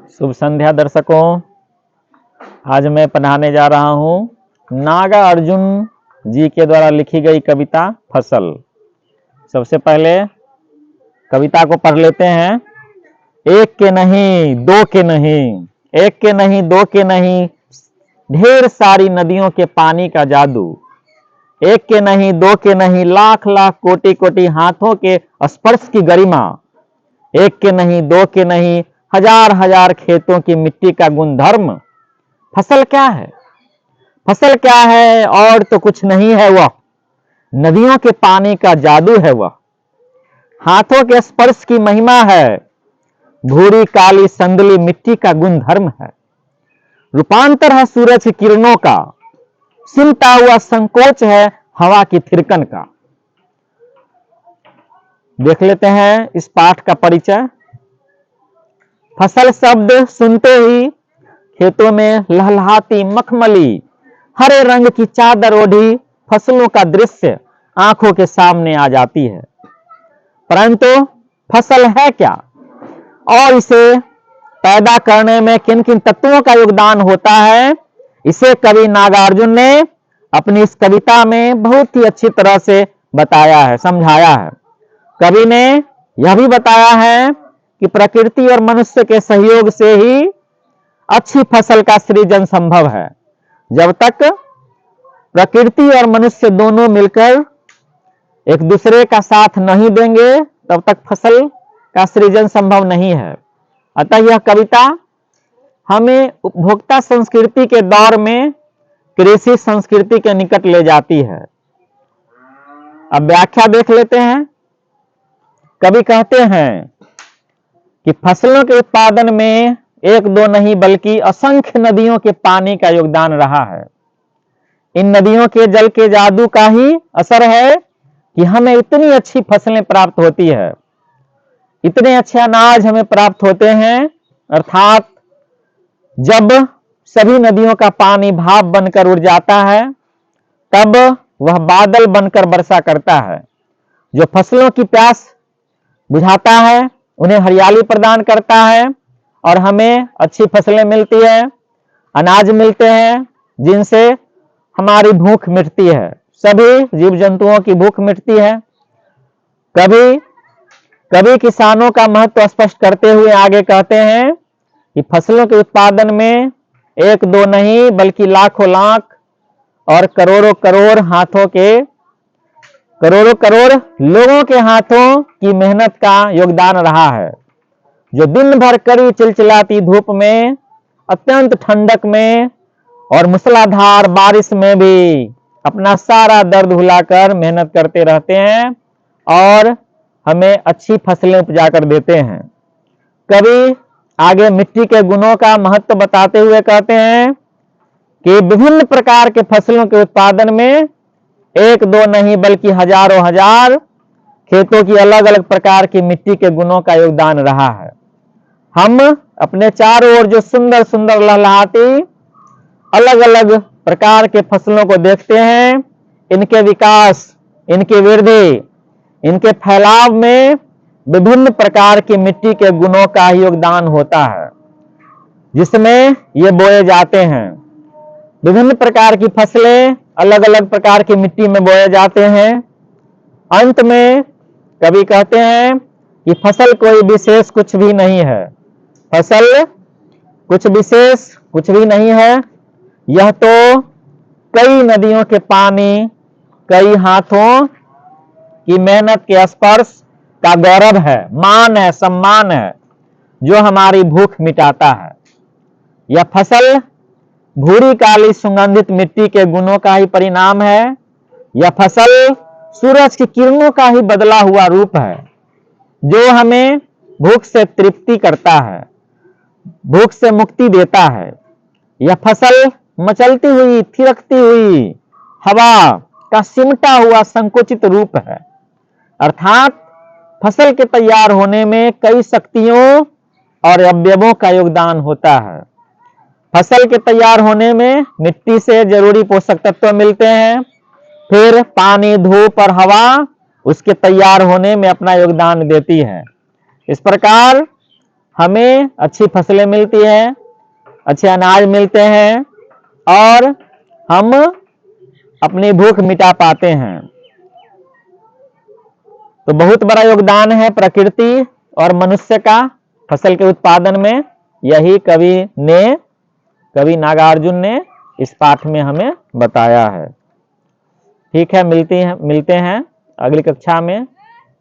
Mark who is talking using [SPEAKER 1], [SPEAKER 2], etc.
[SPEAKER 1] शुभ संध्या दर्शकों। आज मैं पढ़ाने जा रहा हूँ नागार्जुन जी के द्वारा लिखी गई कविता फसल। सबसे पहले कविता को पढ़ लेते हैं। एक के नहीं, दो के नहीं, एक के नहीं, दो के नहीं, ढेर सारी नदियों के पानी का जादू। एक के नहीं, दो के नहीं, लाख लाख कोटि कोटि हाथों के स्पर्श की गरिमा। एक के नहीं, दो के नहीं, हजार हजार खेतों की मिट्टी का गुणधर्म। फसल क्या है? फसल क्या है? और तो कुछ नहीं है, वह नदियों के पानी का जादू है। वह हाथों के स्पर्श की महिमा है, भूरी काली संदली मिट्टी का गुणधर्म है। रूपांतर है सूरज की किरणों का, सिमटा हुआ संकोच है हवा की थिरकन का। देख लेते हैं इस पाठ का परिचय। फसल शब्द सुनते ही खेतों में लहलहाती मखमली हरे रंग की चादर ओढ़ी फसलों का दृश्य आंखों के सामने आ जाती है। परंतु फसल है क्या और इसे पैदा करने में किन किन तत्वों का योगदान होता है, इसे कवि नागार्जुन ने अपनी इस कविता में बहुत ही अच्छी तरह से बताया है, समझाया है। कवि ने यह भी बताया है कि प्रकृति और मनुष्य के सहयोग से ही अच्छी फसल का सृजन संभव है। जब तक प्रकृति और मनुष्य दोनों मिलकर एक दूसरे का साथ नहीं देंगे तब तक फसल का सृजन संभव नहीं है। अतः यह कविता हमें उपभोक्ता संस्कृति के दौर में कृषि संस्कृति के निकट ले जाती है। अब व्याख्या देख लेते हैं। कवि कहते हैं कि फसलों के उत्पादन में एक दो नहीं बल्कि असंख्य नदियों के पानी का योगदान रहा है। इन नदियों के जल के जादू का ही असर है कि हमें इतनी अच्छी फसलें प्राप्त होती है, इतने अच्छे अनाज हमें प्राप्त होते हैं। अर्थात जब सभी नदियों का पानी भाप बनकर उड़ जाता है तब वह बादल बनकर वर्षा करता है, जो फसलों की प्यास बुझाता है, उन्हें हरियाली प्रदान करता है और हमें अच्छी फसलें मिलती है, अनाज मिलते हैं, जिनसे हमारी भूख मिटती है, सभी जीव जंतुओं की भूख मिटती है। कभी किसानों का महत्व स्पष्ट करते हुए आगे कहते हैं कि फसलों के उत्पादन में एक दो नहीं बल्कि लाखों लाख और करोड़ों करोड़ हाथों के करोड़ों करोड़ लोगों के हाथों की मेहनत का योगदान रहा है, जो दिन भर कड़ी चिलचिलाती धूप में, अत्यंत ठंडक में और मूसलाधार बारिश में भी अपना सारा दर्द भुलाकर मेहनत करते रहते हैं और हमें अच्छी फसलें उपजा कर देते हैं। कवि आगे मिट्टी के गुणों का महत्व बताते हुए कहते हैं कि विभिन्न प्रकार के फसलों के उत्पादन में एक दो नहीं बल्कि हजारों हजार खेतों की अलग अलग प्रकार की मिट्टी के गुणों का योगदान रहा है। हम अपने चारों ओर जो सुंदर सुंदर लहलहाती अलग अलग प्रकार के फसलों को देखते हैं, इनके विकास, इनकी वृद्धि, इनके फैलाव में विभिन्न प्रकार की मिट्टी के गुणों का योगदान होता है, जिसमें ये बोए जाते हैं। विभिन्न प्रकार की फसलें अलग अलग प्रकार की मिट्टी में बोए जाते हैं। अंत में कवि कहते हैं कि फसल कोई विशेष कुछ भी नहीं है, फसल कुछ विशेष कुछ भी नहीं है। यह तो कई नदियों के पानी, कई हाथों की मेहनत के स्पर्श का गौरव है, मान है, सम्मान है, जो हमारी भूख मिटाता है। यह फसल भूरी काली सुगंधित मिट्टी के गुणों का ही परिणाम है। यह फसल सूरज की किरणों का ही बदला हुआ रूप है, जो हमें भूख से तृप्ति करता है, भूख से मुक्ति देता है। यह फसल मचलती हुई, थिरकती हुई हवा का सिमटा हुआ संकुचित रूप है। अर्थात फसल के तैयार होने में कई शक्तियों और अवयवों का योगदान होता है। फसल के तैयार होने में मिट्टी से जरूरी पोषक तत्व मिलते हैं, फिर पानी, धूप और हवा उसके तैयार होने में अपना योगदान देती है। इस प्रकार हमें अच्छी फसलें मिलती है, अच्छे अनाज मिलते हैं और हम अपनी भूख मिटा पाते हैं। तो बहुत बड़ा योगदान है प्रकृति और मनुष्य का फसल के उत्पादन में। यही कवि नागार्जुन ने इस पाठ में हमें बताया है। ठीक है, मिलते हैं अगली कक्षा में।